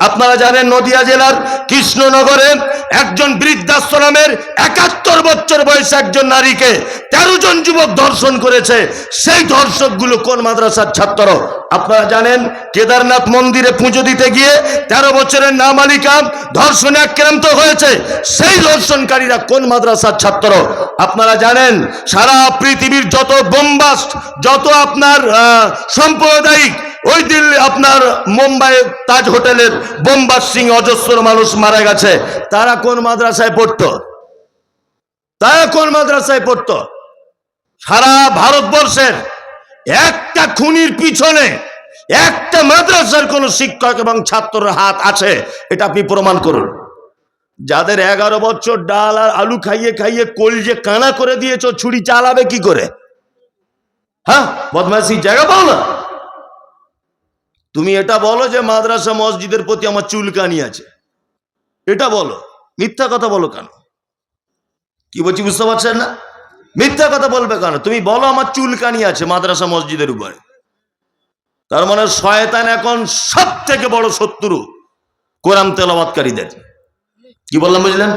আপনারা জানেন নদিয়া জেলার কৃষ্ণনগরে একজন বৃদ্ধাশ্রমের ৭১ বছর বয়সে একজন নারীকে ১৩ জন যুবক ধর্ষণ করেছে। সেই ধর্ষকগুলো কোন মাদ্রাসার ছাত্র? আপনারা জানেন কেদারনাথ মন্দিরে পুজো দিতে গিয়ে ১৩ বছরের নাবালিকা ধর্ষণে আক্রান্ত হয়েছে। সেই ধর্ষণকারীরা কোন মাদ্রাসার ছাত্র? আপনারা জানেন সারা পৃথিবীর যত বোমবাস্ট, যত আপনার সাম্প্রদায়িক, ওই দিল্লি আপনার মুম্বাই তাজ হোটেলের বোমবাস্টিং অজস্র মানুষ মারা গেছে, তারা কোন মাদ্রাসায় পড়তো? তারা কোন মাদ্রাসায় পড়তো? সারা ভারতবর্ষের একটা খুনির পিছনে একটা মাদ্রাসার কোন শিক্ষক এবং ছাত্রের হাত আছে, এটা আপনি প্রমাণ করুন। যাদের 11 বছর ডাল আর আলু খাইয়ে খাইয়ে কলজে কানা করে দিয়েছ, ছুরি চালাবে কি করে? হ্যাঁ, বদমাইশি জায়গা পাও না। তুমি এটা বলো যে মাদ্রাসা মসজিদের প্রতি আমার চুলকানি আছে, এটা বলো। মিথ্যা কথা বলো কেন? কি বলছি বুঝতে পারছেন না? মিথ্যা কথা বলবে কেন? তুমি বলো আমার চুলকানি আছে মাদ্রাসা মসজিদের উপরে। তার মানে শয়তান এখন সব থেকে বড় শত্রু কোরআন তেলাওয়াতকারীদের। কি বললাম বুঝলেন?